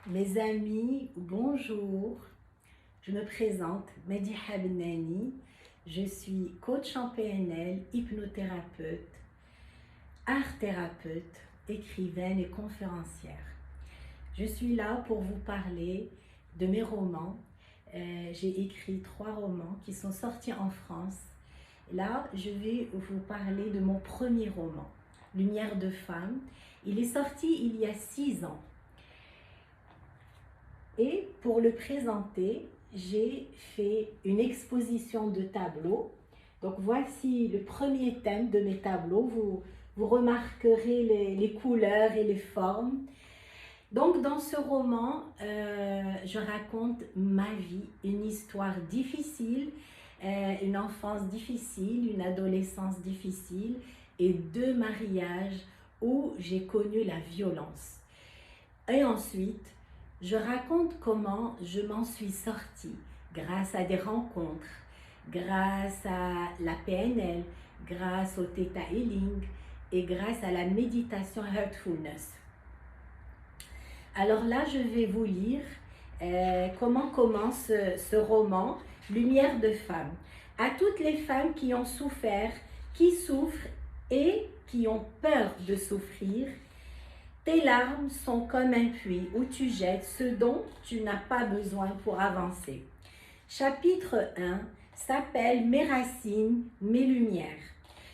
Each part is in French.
Mes amis, bonjour. Je me présente, Mediha Benani. Je suis coach en PNL, hypnothérapeute, art thérapeute, écrivaine et conférencière. Je suis là pour vous parler de mes romans. J'ai écrit 3 romans qui sont sortis en France. Là, je vais vous parler de mon premier roman, Lumière de femme. Il est sorti il y a 6 ans. Et pour le présenter, j'ai fait une exposition de tableaux. Donc voici le premier thème de mes tableaux. Vous remarquerez les couleurs et les formes. Donc dans ce roman, je raconte ma vie, une histoire difficile, une enfance difficile, une adolescence difficile et 2 mariages où j'ai connu la violence. Et ensuite, je raconte comment je m'en suis sortie grâce à des rencontres, grâce à la PNL, grâce au Theta Healing et grâce à la méditation Heartfulness. Alors là, je vais vous lire comment commence ce roman, Lumière de femme. À toutes les femmes qui ont souffert, qui souffrent et qui ont peur de souffrir, tes larmes sont comme un puits où tu jettes ce dont tu n'as pas besoin pour avancer. Chapitre 1 s'appelle Mes racines, mes lumières.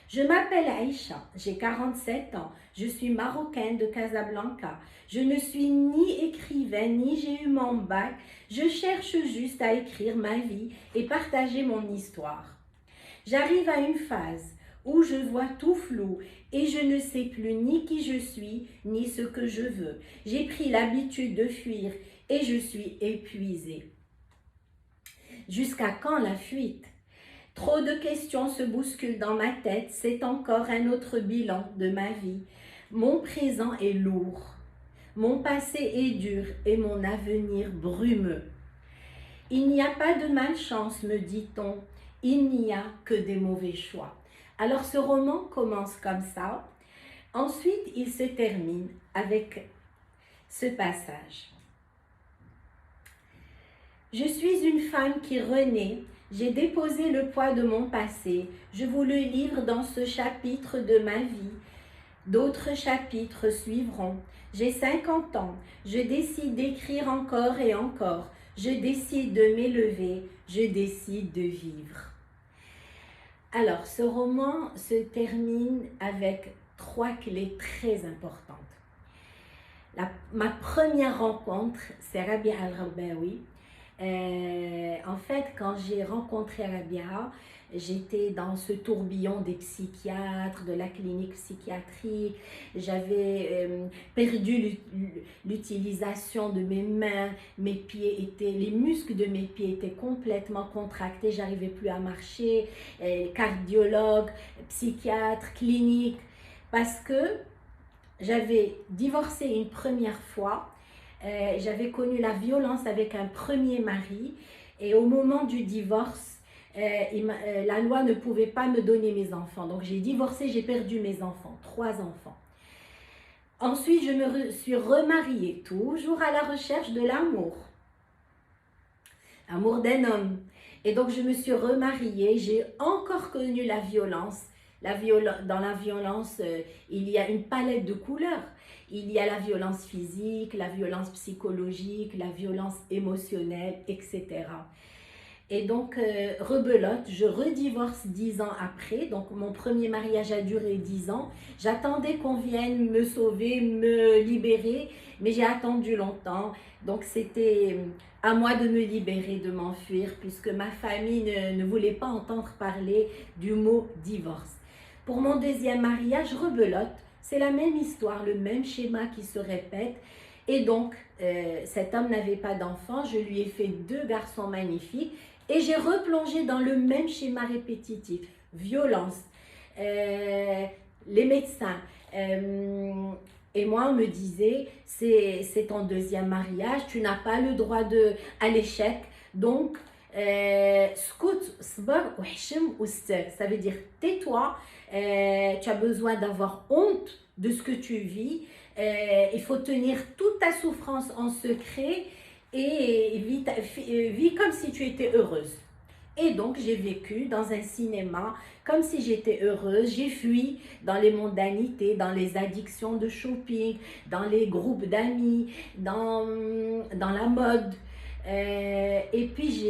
Je m'appelle Aïcha, j'ai 47 ans, je suis marocaine de Casablanca. Je ne suis ni écrivaine, ni j'ai eu mon bac. Je cherche juste à écrire ma vie et partager mon histoire. J'arrive à une phase où je vois tout flou et je ne sais plus ni qui je suis, ni ce que je veux. J'ai pris l'habitude de fuir et je suis épuisée. Jusqu'à quand la fuite? Trop de questions se bousculent dans ma tête, c'est encore un autre bilan de ma vie. Mon présent est lourd, mon passé est dur et mon avenir brumeux. Il n'y a pas de malchance, me dit-on, il n'y a que des mauvais choix. Alors ce roman commence comme ça, ensuite il se termine avec ce passage. Je suis une femme qui renaît, j'ai déposé le poids de mon passé, je vous le livre dans ce chapitre de ma vie. D'autres chapitres suivront. J'ai 50 ans, je décide d'écrire encore et encore, je décide de m'élever, je décide de vivre. Alors, ce roman se termine avec 3 clés très importantes. Ma première rencontre, c'est Rabia Al-Rabawi. En fait, quand j'ai rencontré Rabia, j'étais dans ce tourbillon des psychiatres, de la clinique psychiatrique. J'avais perdu l'utilisation de mes mains. Les muscles de mes pieds étaient complètement contractés. J'arrivais plus à marcher. Cardiologue, psychiatre, clinique. Parce que j'avais divorcé une première fois. J'avais connu la violence avec un premier mari et au moment du divorce, la loi ne pouvait pas me donner mes enfants. Donc j'ai divorcé, j'ai perdu mes enfants, 3 enfants. Ensuite, je me suis remariée, toujours à la recherche de l'amour. Amour d'un homme. Et donc je me suis remariée, j'ai encore connu la violence. Dans la violence, il y a une palette de couleurs. Il y a la violence physique, la violence psychologique, la violence émotionnelle, etc. Et donc, rebelote, je redivorce 10 ans après. Donc, mon premier mariage a duré 10 ans. J'attendais qu'on vienne me sauver, me libérer, mais j'ai attendu longtemps. Donc, c'était à moi de me libérer, de m'enfuir, puisque ma famille ne voulait pas entendre parler du mot divorce. Pour mon deuxième mariage, rebelote, c'est la même histoire, le même schéma qui se répète. Et donc, cet homme n'avait pas d'enfant, je lui ai fait 2 garçons magnifiques et j'ai replongé dans le même schéma répétitif. Violence, les médecins. Et moi, on me disait, c'est ton deuxième mariage, tu n'as pas le droit à l'échec. Donc, scout, sbar, ça veut dire tais-toi, tu as besoin d'avoir honte de ce que tu vis. Il faut tenir toute ta souffrance en secret et vis comme si tu étais heureuse. Et donc, j'ai vécu dans un cinéma comme si j'étais heureuse. J'ai fui dans les mondanités, dans les addictions de shopping, dans les groupes d'amis, dans la mode. Et puis,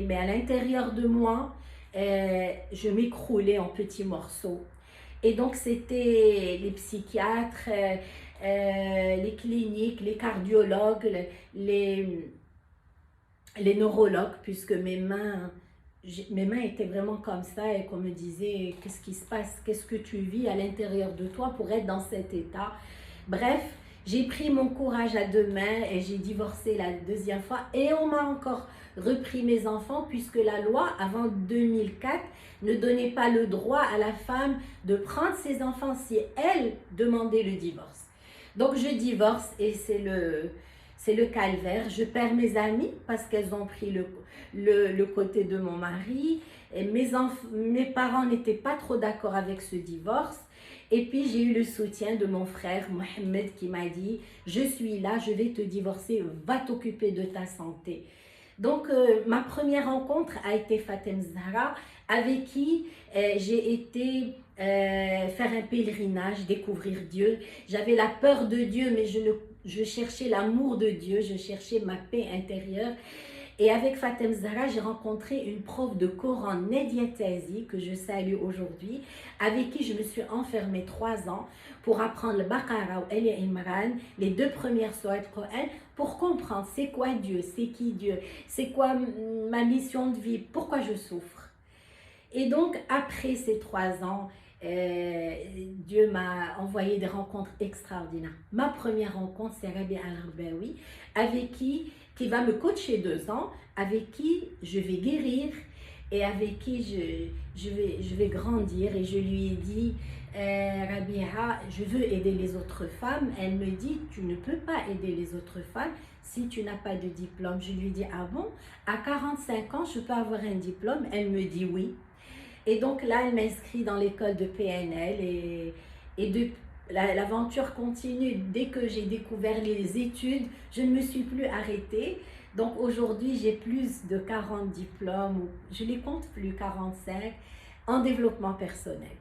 mais à l'intérieur de moi, je m'écroulais en petits morceaux. Et donc, c'était les psychiatres, les cliniques, les cardiologues, les, les neurologues, puisque mes mains étaient vraiment comme ça et qu'on me disait qu'est-ce qui se passe, qu'est-ce que tu vis à l'intérieur de toi pour être dans cet état. Bref, j'ai pris mon courage à deux mains et j'ai divorcé la deuxième fois et on m'a encore repris mes enfants puisque la loi avant 2004 ne donnait pas le droit à la femme de prendre ses enfants si elle demandait le divorce. Donc je divorce et c'est le calvaire. Je perds mes amis parce qu'elles ont pris le côté de mon mari. Et mes parents n'étaient pas trop d'accord avec ce divorce. Et puis j'ai eu le soutien de mon frère Mohamed qui m'a dit « Je suis là, je vais te divorcer, va t'occuper de ta santé ». Donc ma première rencontre a été Fatem Zahra avec qui j'ai été faire un pèlerinage, découvrir Dieu. J'avais la peur de Dieu mais je cherchais l'amour de Dieu, je cherchais ma paix intérieure. Et avec Fatem Zahra, j'ai rencontré une prof de Coran, Nedia Tazi, que je salue aujourd'hui, avec qui je me suis enfermée 3 ans pour apprendre le Baqara ou El Imran, les 2 premières sourates du Coran, pour comprendre c'est quoi Dieu, c'est qui Dieu, c'est quoi ma mission de vie, pourquoi je souffre. Et donc, après ces 3 ans, Dieu m'a envoyé des rencontres extraordinaires. Ma première rencontre, c'est Rabia Al-Harbaoui, avec qui va me coacher 2 ans, avec qui je vais guérir et avec qui je vais grandir. Et je lui ai dit, Rabia, je veux aider les autres femmes. Elle me dit, tu ne peux pas aider les autres femmes si tu n'as pas de diplôme. Je lui ai dit, ah bon, à 45 ans, je peux avoir un diplôme? Elle me dit oui. Et donc là, elle m'inscrit dans l'école de PNL et l'aventure continue. Dès que j'ai découvert les études, je ne me suis plus arrêtée. Donc aujourd'hui, j'ai plus de 40 diplômes, je les compte plus, 45, en développement personnel.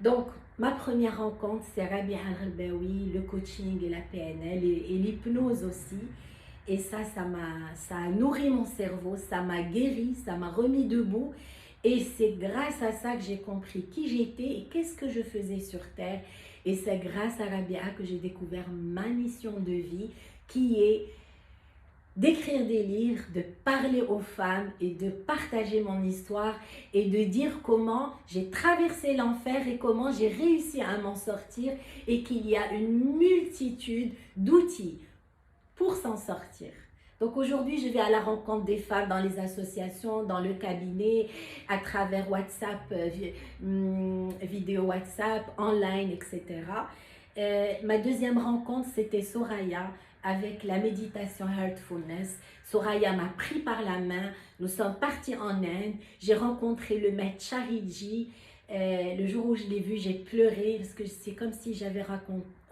Donc, ma première rencontre, c'est Rabia Al-Harbaoui, le coaching et la PNL et l'hypnose aussi. Et ça a nourri mon cerveau, ça m'a guéri, ça m'a remis debout. Et c'est grâce à ça que j'ai compris qui j'étais et qu'est-ce que je faisais sur Terre. Et c'est grâce à Rabia que j'ai découvert ma mission de vie qui est d'écrire des livres, de parler aux femmes et de partager mon histoire et de dire comment j'ai traversé l'enfer et comment j'ai réussi à m'en sortir et qu'il y a une multitude d'outils pour s'en sortir. Donc aujourd'hui, je vais à la rencontre des femmes dans les associations, dans le cabinet, à travers WhatsApp, vidéo WhatsApp, online, etc. Ma deuxième rencontre, c'était Soraya avec la méditation Heartfulness. Soraya m'a pris par la main, nous sommes partis en Inde, j'ai rencontré le maître Chariji. Le jour où je l'ai vu, j'ai pleuré parce que c'est comme si j'avais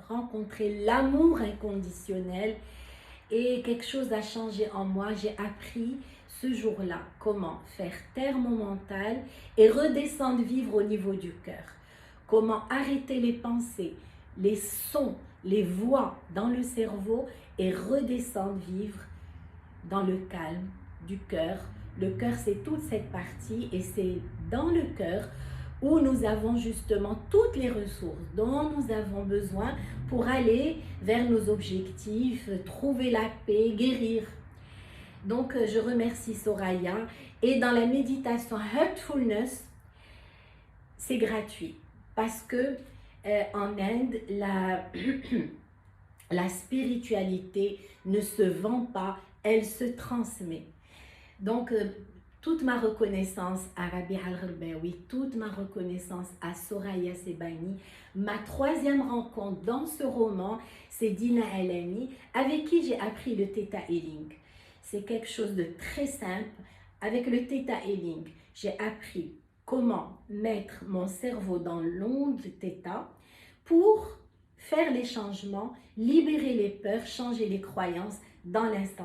rencontré l'amour inconditionnel. Et quelque chose a changé en moi. J'ai appris ce jour-là comment faire taire mon mental et redescendre vivre au niveau du cœur. Comment arrêter les pensées, les sons, les voix dans le cerveau et redescendre vivre dans le calme du cœur. Le cœur, c'est toute cette partie et c'est dans le cœur où nous avons justement toutes les ressources dont nous avons besoin pour aller vers nos objectifs, trouver la paix, guérir. Donc, je remercie Soraya. Et dans la méditation Heartfulness, c'est gratuit parce que en Inde, la spiritualité ne se vend pas, elle se transmet. Donc, toute ma reconnaissance à Rabia Al-Harbaoui, toute ma reconnaissance à Soraya Sebani. Ma troisième rencontre dans ce roman, c'est Dina Elani, avec qui j'ai appris le Theta Healing. C'est quelque chose de très simple. Avec le Theta Healing, j'ai appris comment mettre mon cerveau dans l'onde Theta pour faire les changements, libérer les peurs, changer les croyances dans l'instant.